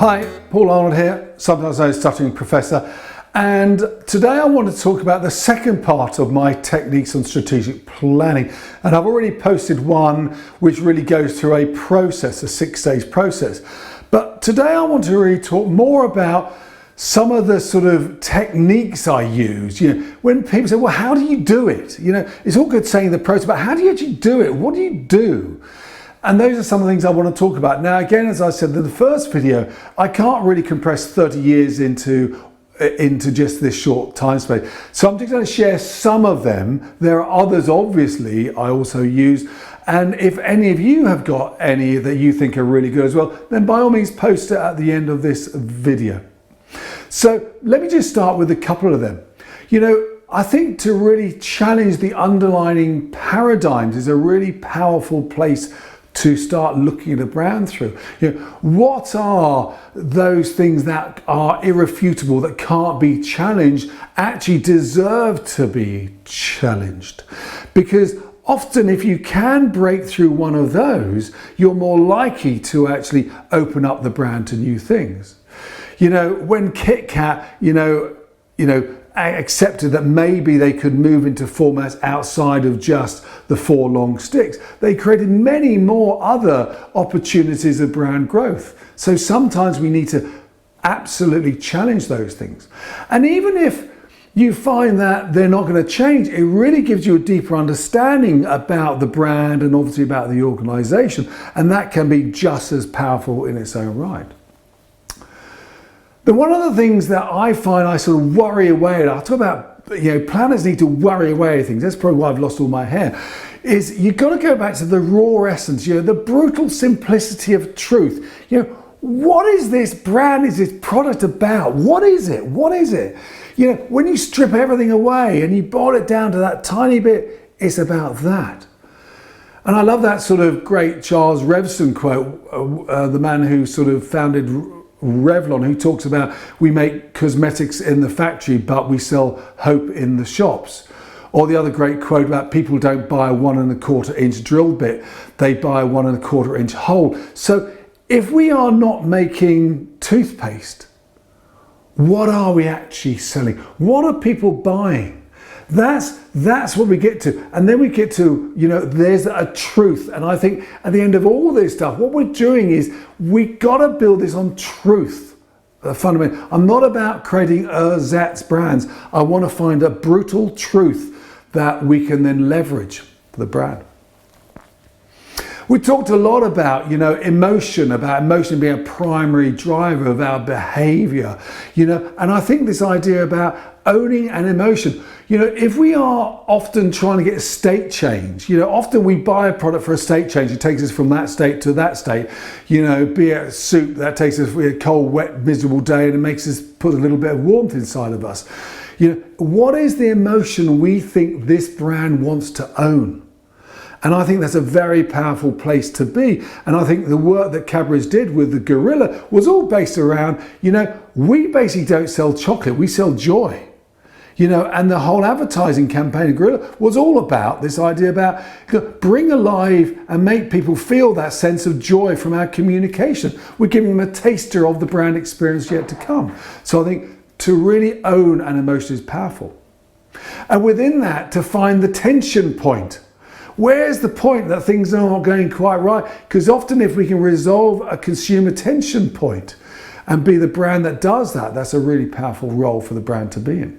Hi, Paul Arnold here, sometimes known as Stuttering Professor, and today I want to talk about the second part of my techniques on strategic planning. And I've already posted one which really goes through a process, a 6-stage process. But today I want to really talk more about some of the sort of techniques I use. When people say, well, how do you do it? It's all good saying the process, but how do you actually do it? What do you do? And those are some of the things I want to talk about. Now, again, as I said in the first video, I can't really compress 30 years into just this short time space. So I'm just going to share some of them. There are others, obviously, I also use. And if any of you have got any that you think are really good as well, then by all means post it at the end of this video. So let me just start with a couple of them. I think to really challenge the underlying paradigms is a really powerful place to start looking at a brand through. What are those things that are irrefutable, that can't be challenged, actually deserve to be challenged? Because often if you can break through one of those, you're more likely to actually open up the brand to new things. When KitKat, accepted that maybe they could move into formats outside of just the 4 long sticks, they created many more other opportunities of brand growth. So sometimes we need to absolutely challenge those things. And even if you find that they're not going to change, it really gives you a deeper understanding about the brand and obviously about the organization. And that can be just as powerful in its own right. But one of the things that I find I sort of worry away, and I talk about, planners need to worry away things, that's probably why I've lost all my hair, is you've got to go back to the raw essence, the brutal simplicity of truth. What is this brand, is this product about? What is it? What is it? When you strip everything away and you boil it down to that tiny bit, it's about that. And I love that sort of great Charles Revson quote, the man who sort of founded Revlon, who talks about, we make cosmetics in the factory, but we sell hope in the shops. Or the other great quote about, people don't buy a 1 1/4 inch drill bit, they buy a 1 1/4 inch hole. So if we are not making toothpaste, what are we actually selling? What are people buying? That's what we get to. And then we get to, there's a truth. And I think at the end of all this stuff, what we're doing is we got to build this on truth. Fundamentally, I'm not about creating ersatz brands. I want to find a brutal truth that we can then leverage for the brand. We talked a lot about, emotion being a primary driver of our behavior, and I think this idea about owning an emotion, if we are often trying to get a state change, often we buy a product for a state change, it takes us from that state to that state, be it soup that takes us a cold, wet, miserable day and it makes us put a little bit of warmth inside of us. What is the emotion we think this brand wants to own? And I think that's a very powerful place to be. And I think the work that Cadbury's did with the Gorilla was all based around, we basically don't sell chocolate, we sell joy. And the whole advertising campaign of Gorilla was all about this idea about bring alive and make people feel that sense of joy from our communication. We're giving them a taster of the brand experience yet to come. So I think to really own an emotion is powerful. And within that, to find the tension point. Where's the point that things are not going quite right? Because often if we can resolve a consumer tension point and be the brand that does that, that's a really powerful role for the brand to be in.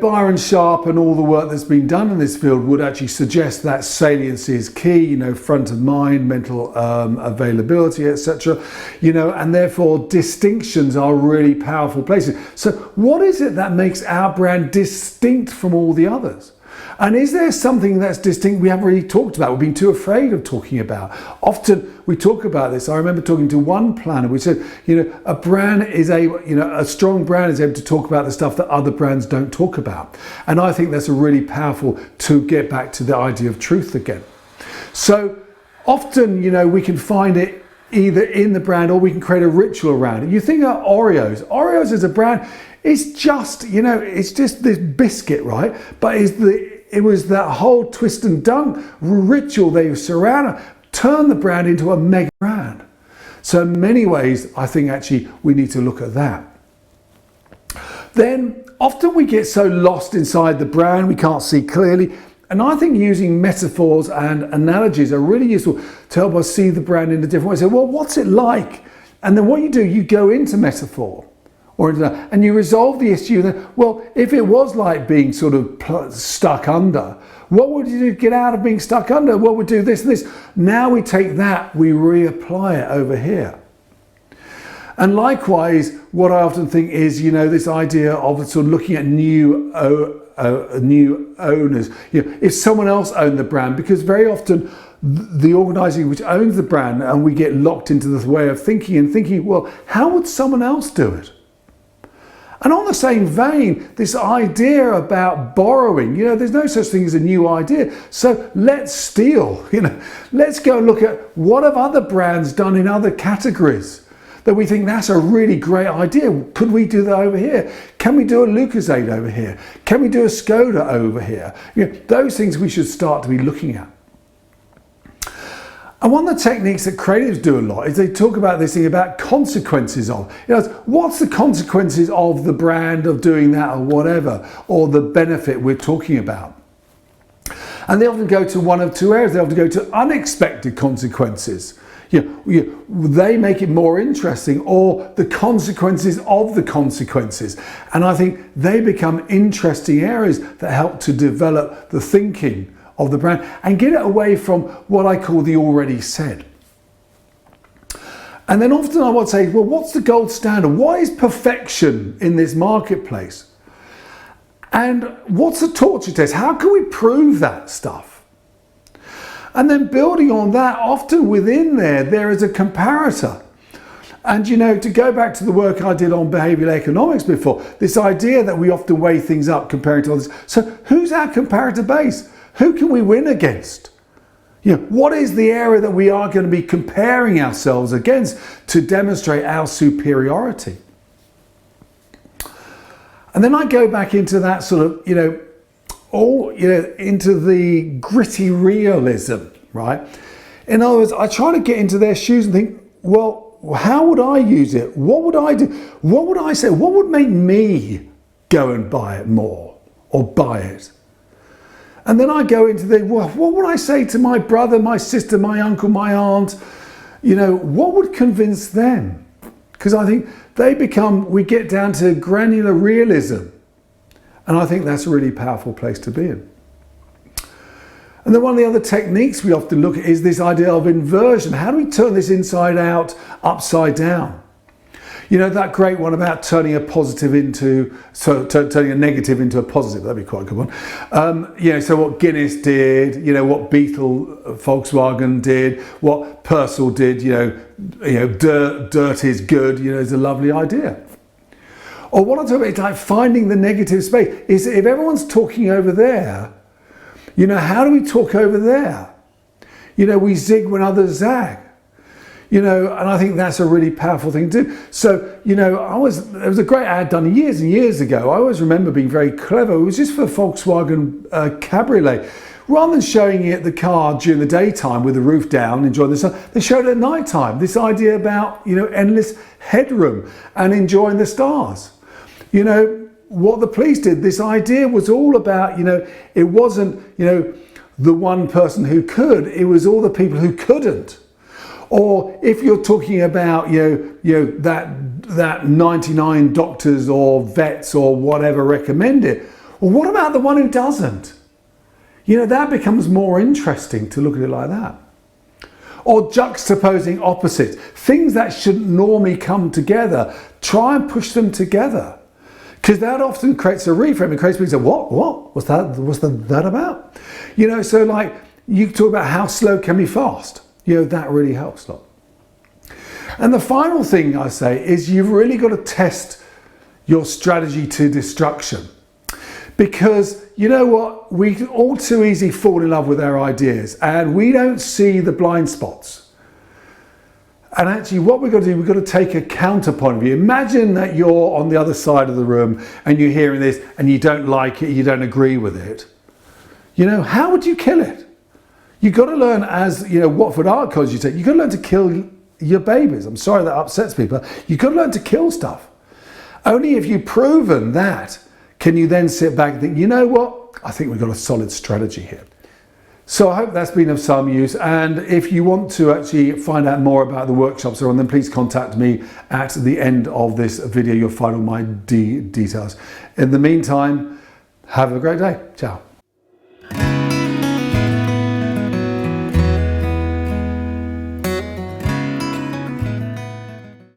Byron Sharp and all the work that's been done in this field would actually suggest that saliency is key, front of mind, mental availability, etc. And therefore distinctions are really powerful places. So what is it that makes our brand distinct from all the others? And is there something that's distinct we haven't really talked about, we've been too afraid of talking about? Often we talk about this. I remember talking to one planner, we said, a brand is able, a strong brand is able to talk about the stuff that other brands don't talk about. And I think that's a really powerful to get back to the idea of truth again. So often, we can find it either in the brand or we can create a ritual around it. You think of Oreos. Oreos as a brand, it's just, it's just this biscuit, right? But it was that whole twist and dunk ritual they surrounded, turned the brand into a mega brand. So in many ways, I think actually we need to look at that. Then often we get so lost inside the brand, we can't see clearly. And I think using metaphors and analogies are really useful to help us see the brand in a different way. So, well, what's it like? And then what you do, you go into metaphor and you resolve the issue. Then, well, if it was like being sort of stuck under, what would you do to get out of being stuck under? Well, we do this and this. Now we take that, we reapply it over here. And likewise, what I often think is, this idea of sort of looking at new owners. If someone else owned the brand, because very often the organisation which owns the brand, and we get locked into this way of thinking, well, how would someone else do it? And on the same vein, this idea about borrowing, there's no such thing as a new idea. So let's steal, let's go and look at what have other brands done in other categories that we think that's a really great idea. Could we do that over here? Can we do a Lucozade over here? Can we do a Skoda over here? Those things we should start to be looking at. And one of the techniques that creatives do a lot is they talk about this thing about consequences of. What's the consequences of the brand of doing that or whatever, or the benefit we're talking about? And they often go to one of two areas. They often go to unexpected consequences. They make it more interesting, or the consequences of the consequences. And I think they become interesting areas that help to develop the thinking of the brand and get it away from what I call the already said. And then often I would say, well, what's the gold standard? What is perfection in this marketplace? And what's the torture test? How can we prove that stuff? And then building on that, often within there is a comparator. And to go back to the work I did on behavioural economics before, this idea that we often weigh things up comparing to others. So who's our comparator base? Who can we win against? What is the area that we are going to be comparing ourselves against to demonstrate our superiority? And then I go back into that sort of, into the gritty realism, right? In other words, I try to get into their shoes and think, well, how would I use it? What would I do? What would I say? What would make me go and buy it more or buy it? And then I go into what would I say to my brother, my sister, my uncle, my aunt? What would convince them? Because I think we get down to granular realism. And I think that's a really powerful place to be in. And then one of the other techniques we often look at is this idea of inversion. How do we turn this inside out, upside down? That great one about turning a negative into a positive. That'd be quite a good one. So what Guinness did, what Volkswagen did, what Purcell did, dirt is good, is a lovely idea. Or what I'm talking about is like finding the negative space. Is if everyone's talking over there, how do we talk over there? We zig when others zag. And I think that's a really powerful thing to do. So, there was a great ad done years and years ago. I always remember being very clever. It was just for Volkswagen Cabriolet. Rather than showing it the car during the daytime with the roof down, enjoying the sun, they showed it at night time. This idea about, endless headroom and enjoying the stars. What the police did, this idea was all about, it wasn't, the one person who could, it was all the people who couldn't. Or if you're talking about, that 99 doctors or vets or whatever recommend it, well, what about the one who doesn't? That becomes more interesting to look at it like that. Or juxtaposing opposites, things that shouldn't normally come together, try and push them together. Because that often creates a reframe. It creates people say, what? What's that about? So like you talk about how slow can be fast. That really helps a lot. And the final thing I say is you've really got to test your strategy to destruction. Because you know what? We all too easily fall in love with our ideas and we don't see the blind spots. And actually what we've got to do, we've got to take a counterpoint of view. Imagine that you're on the other side of the room and you're hearing this and you don't like it, you don't agree with it. How would you kill it? You've got to learn, as Watford Art College, you've got to learn to kill your babies. I'm sorry that upsets people. You've got to learn to kill stuff. Only if you've proven that can you then sit back and think, you know what, I think we've got a solid strategy here. So I hope that's been of some use, and if you want to actually find out more about the workshops that are on, then please contact me at the end of this video. You'll find all my details. In the meantime, have a great day. Ciao.